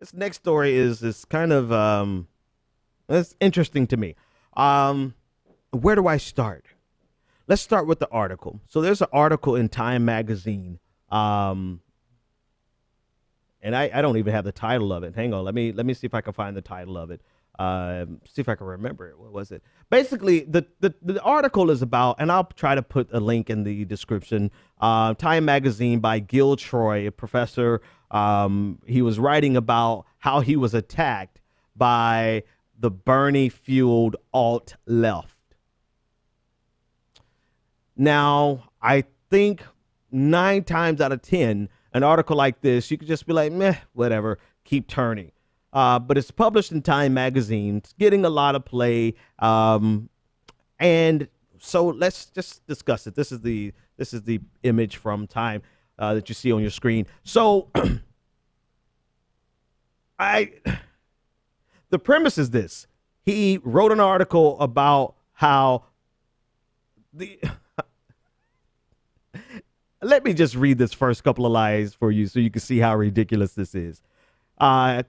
This next story is kind of it's interesting to me. Um, where do I start? Let's start with the article. So there's an article in Time magazine. Um, and I don't even have the title of it. Hang on, let me see if I can find the title of it. See if I can remember it. What was it? Basically, the article is about, and I'll try to put a link in the description. Time magazine by Gil Troy, a professor. He was writing about how he was attacked by the Bernie fueled alt left. Now, I think 9 times out of 10, an article like this, you could just be like, meh, whatever, keep turning. But it's published in Time magazine. It's getting a lot of play. And so let's just discuss it. This is the image from Time that you see on your screen. So I the premise is this. He wrote an article about how the let me just read this first couple of lines for you so you can see how ridiculous this is.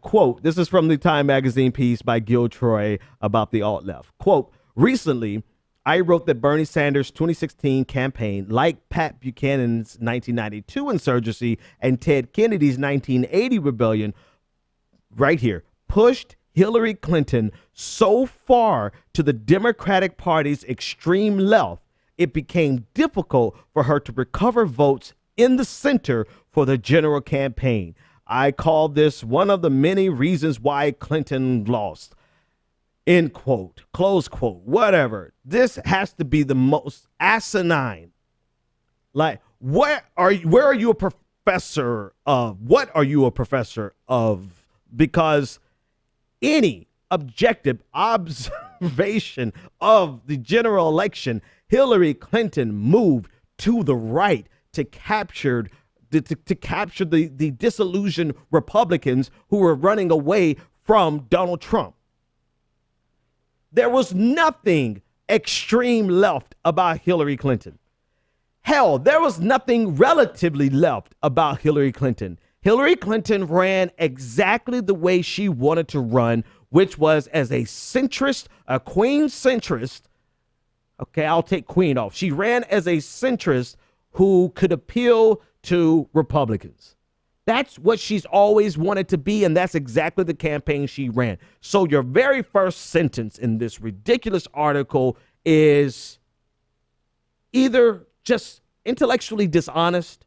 Quote, this is from the Time magazine piece by Gil Troy about the alt left. Quote, recently, I wrote that Bernie Sanders' 2016 campaign, like Pat Buchanan's 1992 insurgency and Ted Kennedy's 1980 rebellion, right here, pushed Hillary Clinton so far to the Democratic Party's extreme left, it became difficult for her to recover votes in the center for the general campaign. I call this one of the many reasons why Clinton lost. End quote, close quote, whatever. This has to be the most asinine. Like, where are you a professor of? What are you a professor of? Because any objective observation of the general election, Hillary Clinton moved to the right to capture the disillusioned Republicans who were running away from Donald Trump. There was nothing extreme left about Hillary Clinton. Hell, there was nothing relatively left about Hillary Clinton. Hillary Clinton ran exactly the way she wanted to run, which was as a centrist, a queen centrist. Okay, I'll take queen off. She ran as a centrist who could appeal to Republicans. That's what she's always wanted to be, and that's exactly the campaign she ran. So your very first sentence in this ridiculous article is either just intellectually dishonest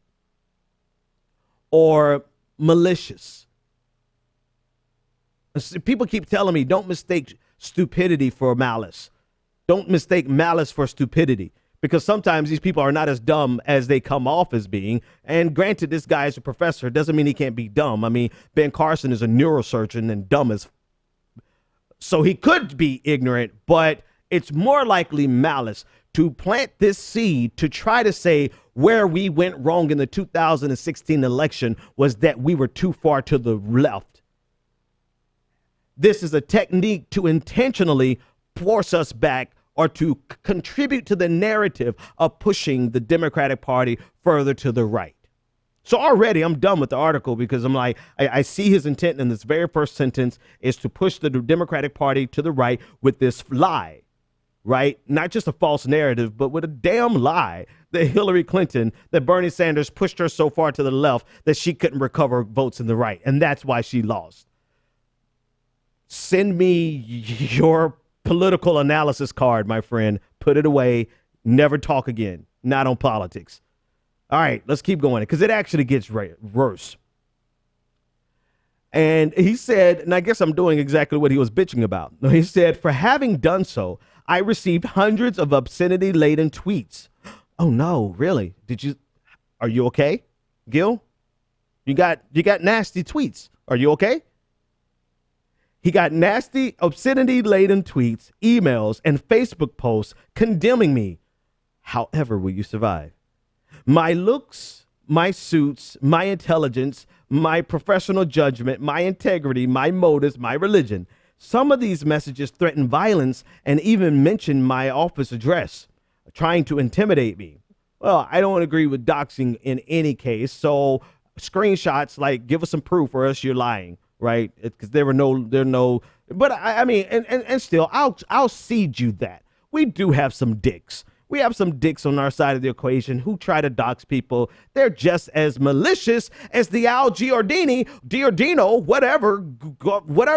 or malicious. People keep telling me, don't mistake stupidity for malice. Don't mistake malice for stupidity, because sometimes these people are not as dumb as they come off as being. And granted, this guy is a professor. Doesn't mean he can't be dumb. I mean, Ben Carson is a neurosurgeon and dumb as. So he could be ignorant, but it's more likely malice to plant this seed to try to say where we went wrong in the 2016 election was that we were too far to the left. This is a technique to intentionally force us back or to contribute to the narrative of pushing the Democratic Party further to the right. So already I'm done with the article because I'm like, I see his intent in this very first sentence is to push the Democratic Party to the right with this lie, right? Not just a false narrative, but with a damn lie that Hillary Clinton, that Bernie Sanders pushed her so far to the left that she couldn't recover votes in the right. And that's why she lost. Send me your political analysis card, my friend. Put it away. Never talk again. Not on politics. All right, let's keep going because it actually gets worse. And he said, and I guess I'm doing exactly what he was bitching about. He said, for having done so, I received hundreds of obscenity-laden tweets. Oh no, really? Are you okay, Gil? You got nasty tweets. Are you okay? He got nasty, obscenity-laden tweets, emails, and Facebook posts condemning me. However, will you survive? My looks, my suits, my intelligence, my professional judgment, my integrity, my motives, my religion. Some of these messages threaten violence and even mention my office address, trying to intimidate me. Well, I don't agree with doxing in any case, so screenshots like give us some proof or else you're lying. right? Because there are no. But I mean, and still, I'll cede you that we do have some dicks. We have some dicks on our side of the equation who try to dox people. They're just as malicious as the Al Giordino, whatever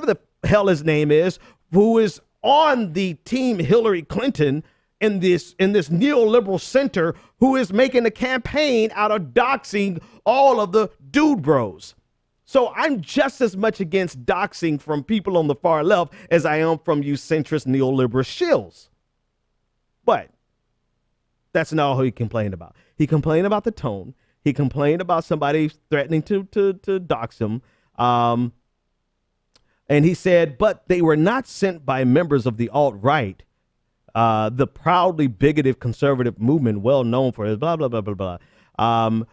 the hell his name is, who is on the team Hillary Clinton in this neoliberal center, who is making a campaign out of doxing all of the dude bros. So I'm just as much against doxing from people on the far left as I am from you centrist neoliberal shills. But that's not all he complained about. He complained about the tone. He complained about somebody threatening to dox him. And he said, but they were not sent by members of the alt-right, the proudly bigoted conservative movement, well known for his blah, blah, blah, blah, blah.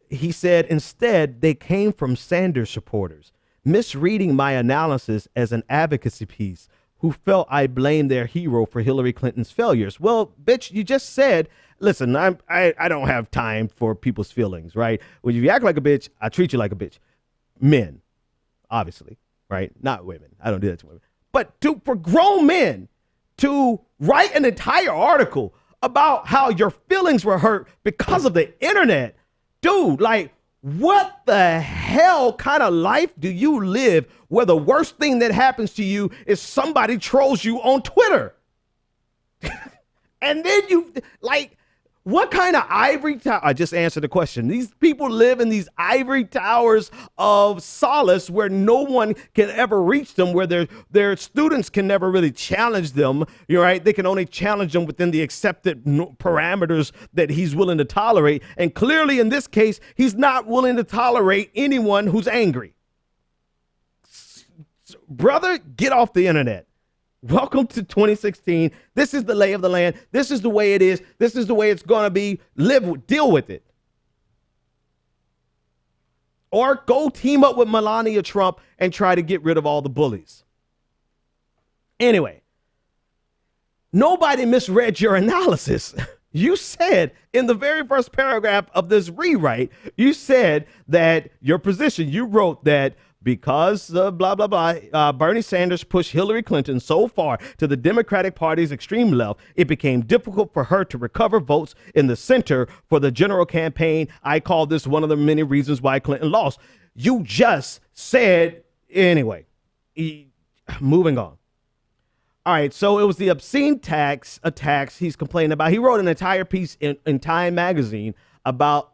He said, instead, they came from Sanders supporters, misreading my analysis as an advocacy piece, who felt I blamed their hero for Hillary Clinton's failures. Well, bitch, you just said, listen, I don't have time for people's feelings, right? When you act like a bitch, I treat you like a bitch. Men, obviously, right? Not women. I don't do that to women. But for grown men to write an entire article about how your feelings were hurt because of the internet, dude, like, what the hell kind of life do you live where the worst thing that happens to you is somebody trolls you on Twitter? And then you, like, what kind of ivory tower? I just answered the question. These people live in these ivory towers of solace where no one can ever reach them, where their students can never really challenge them. You're right. They can only challenge them within the accepted parameters that he's willing to tolerate. And clearly in this case, he's not willing to tolerate anyone who's angry. Brother, get off the internet. Welcome to 2016. This is the lay of the land. This is the way it is. This is the way it's going to be. Deal with it. Or go team up with Melania Trump and try to get rid of all the bullies. Anyway, nobody misread your analysis. You said in the very first paragraph of this rewrite, you said that your position, you wrote that because blah, blah, blah, Bernie Sanders pushed Hillary Clinton so far to the Democratic Party's extreme left, it became difficult for her to recover votes in the center for the general campaign. I call this one of the many reasons why Clinton lost. You just said, anyway, moving on. All right, so it was the obscene attacks he's complaining about. He wrote an entire piece in Time magazine about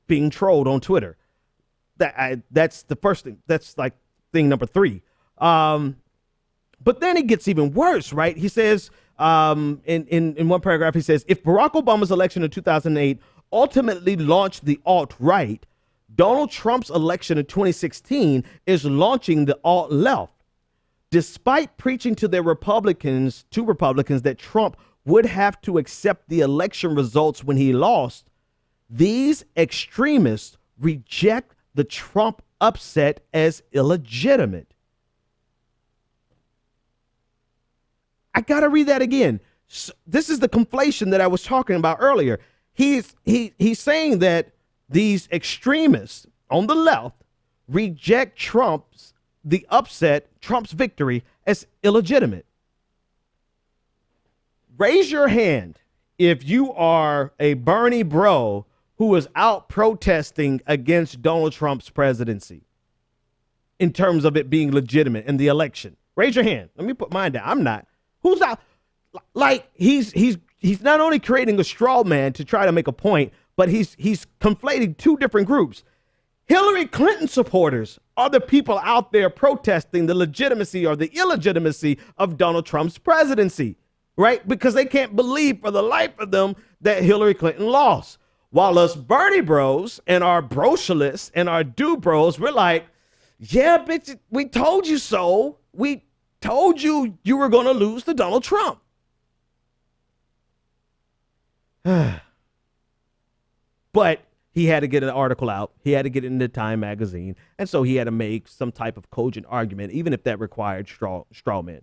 being trolled on Twitter. That's the first thing. That's like thing number 3. But then it gets even worse, right? He says in one paragraph, he says, if Barack Obama's election in 2008 ultimately launched the alt-right, Donald Trump's election in 2016 is launching the alt-left. Despite preaching to Republicans that Trump would have to accept the election results when he lost, these extremists reject the Trump upset as illegitimate. I got to read that again. So this is the conflation that I was talking about earlier. He's saying that these extremists on the left reject Trump's victory as illegitimate. Raise your hand if you are a Bernie bro who was out protesting against Donald Trump's presidency in terms of it being legitimate in the election. Raise your hand. Let me put mine down. I'm not. Who's out? Like, he's not only creating a straw man to try to make a point, but he's conflating two different groups. Hillary Clinton supporters are the people out there protesting the legitimacy or the illegitimacy of Donald Trump's presidency, right? Because they can't believe for the life of them that Hillary Clinton lost. While us Bernie bros and our brocialists and our do bros, we're like, yeah, bitch, we told you so. We told you you were going to lose to Donald Trump. But he had to get an article out. He had to get it into Time magazine. And so he had to make some type of cogent argument, even if that required straw men.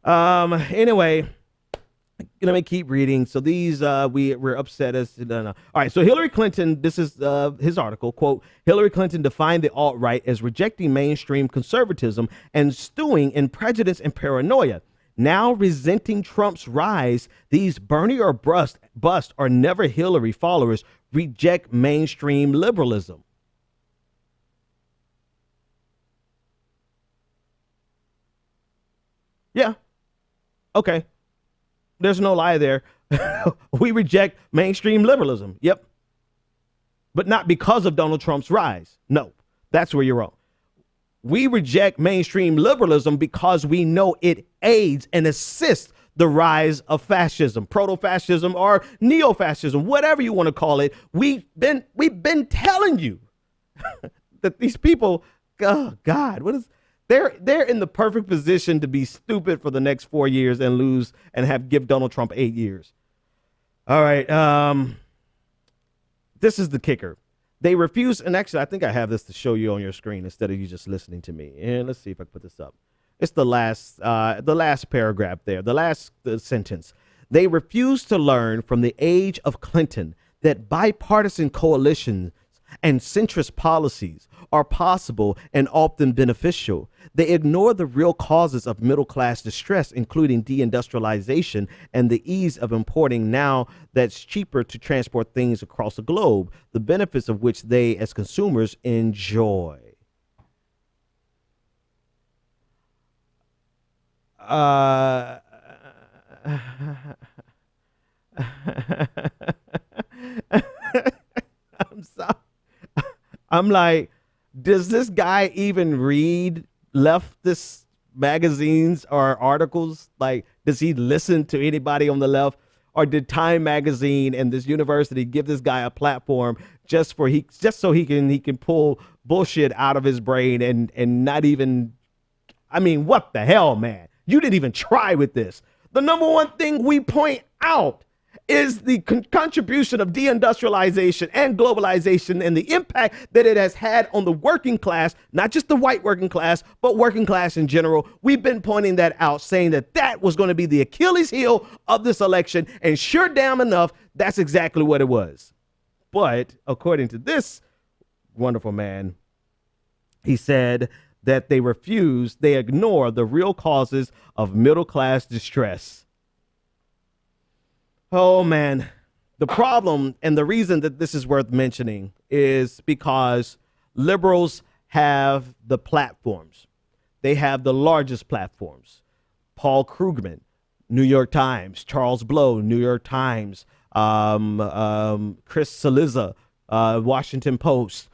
Anyway, Let me keep reading. So these we're upset as no, no. All right. So Hillary Clinton, this is his article, quote, Hillary Clinton defined the alt-right as rejecting mainstream conservatism and stewing in prejudice and paranoia. Now resenting Trump's rise, these Bernie or bust or never Hillary followers reject mainstream liberalism. Yeah. Okay. There's no lie there. We reject mainstream liberalism. Yep. But not because of Donald Trump's rise. No, that's where you're wrong. We reject mainstream liberalism because we know it aids and assists the rise of fascism, proto-fascism or neo-fascism, whatever you want to call it. We've been telling you that these people, oh God, what is they're in the perfect position to be stupid for the next 4 years and lose and give Donald Trump 8 years. All right. This is the kicker. They refuse, and actually I think I have this to show you on your screen instead of you just listening to me. And let's see if I can put this up. It's the last paragraph there, the sentence. They refuse to learn from the age of Clinton that bipartisan coalitions and centrist policies are possible and often beneficial. They ignore the real causes of middle class distress, including deindustrialization and the ease of importing now that's cheaper to transport things across the globe, the benefits of which they as consumers enjoy. I'm sorry. I'm like, does this guy even read leftist magazines or articles? Like, does he listen to anybody on the left? Or did Time Magazine and this university give this guy a platform just so he can pull bullshit out of his brain and not even, I mean, what the hell, man? You didn't even try with this. The number one thing we point out is the contribution of deindustrialization and globalization and the impact that it has had on the working class, not just the white working class, but working class in general. We've been pointing that out, saying that that was going to be the Achilles heel of this election. And sure damn enough, that's exactly what it was. But according to this wonderful man, he said that they ignore the real causes of middle class distress. Oh, man, the problem and the reason that this is worth mentioning is because liberals have the platforms. They have the largest platforms. Paul Krugman, New York Times, Charles Blow, New York Times, Chris Cillizza, Washington Post,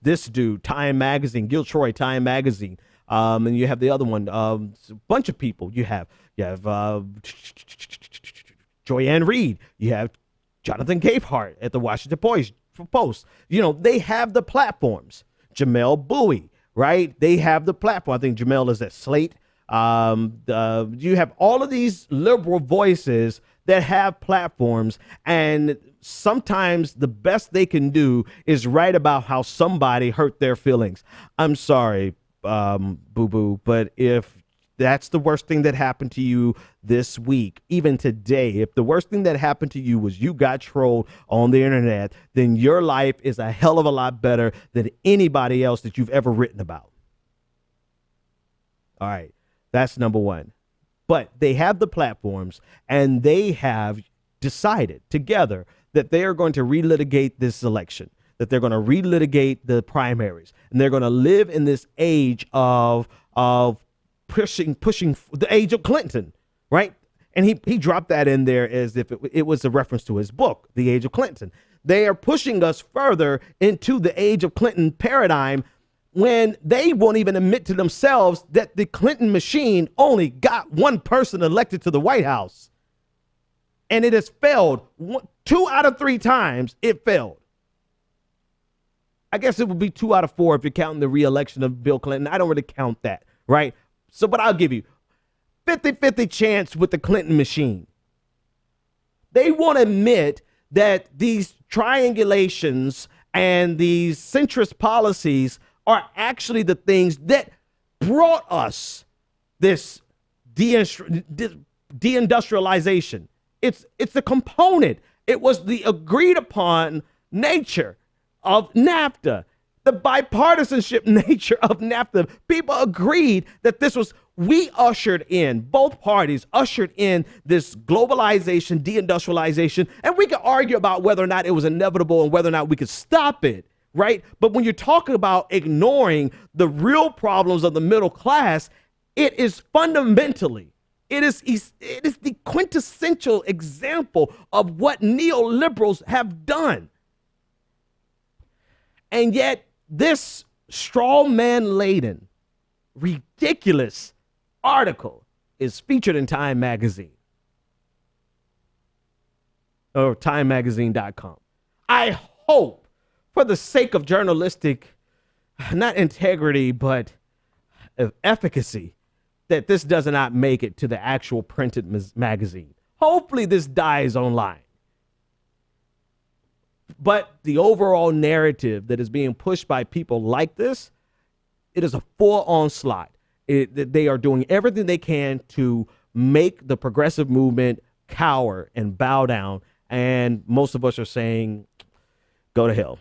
this dude, Time Magazine, Gil Troy, Time Magazine. And you have the other one, a bunch of people. You have Joyanne Reed. You have Jonathan Capehart at the Washington Post. You know, they have the platforms. Jamel Bowie, right? They have the platform. I think Jamel is at Slate. You have all of these liberal voices that have platforms, and sometimes the best they can do is write about how somebody hurt their feelings. I'm sorry, boo-boo, but if that's the worst thing that happened to you this week, even today, if the worst thing that happened to you was you got trolled on the internet, then your life is a hell of a lot better than anybody else that you've ever written about. All right, that's number one. But they have the platforms, and they have decided together that they are going to relitigate this election, that they're going to relitigate the primaries, and they're going to live in this age of pushing the age of Clinton, right? And he dropped that in there as if it was a reference to his book, The Age of Clinton. They are pushing us further into the age of Clinton paradigm when they won't even admit to themselves that the Clinton machine only got one person elected to the White House. And it has failed 2 out of 3 times. It failed. I guess it would be 2 out of 4 if you're counting the re-election of Bill Clinton. I don't really count that, right? So, but I'll give you 50-50 chance with the Clinton machine. They won't admit that these triangulations and these centrist policies are actually the things that brought us this deindustrialization. It's a component. It was the agreed upon nature of NAFTA, the bipartisanship nature of NAFTA. People agreed that this was, we ushered in, both parties ushered in this globalization, deindustrialization, and we could argue about whether or not it was inevitable and whether or not we could stop it, right? But when you're talking about ignoring the real problems of the middle class, it is fundamentally, it is the quintessential example of what neoliberals have done. And yet this straw man laden, ridiculous article is featured in Time Magazine or timemagazine.com. I hope, for the sake of journalistic, not integrity, but of efficacy, that this does not make it to the actual printed magazine. Hopefully this dies online. But the overall narrative that is being pushed by people like this, it is a full onslaught. They are doing everything they can to make the progressive movement cower and bow down. And most of us are saying, go to hell.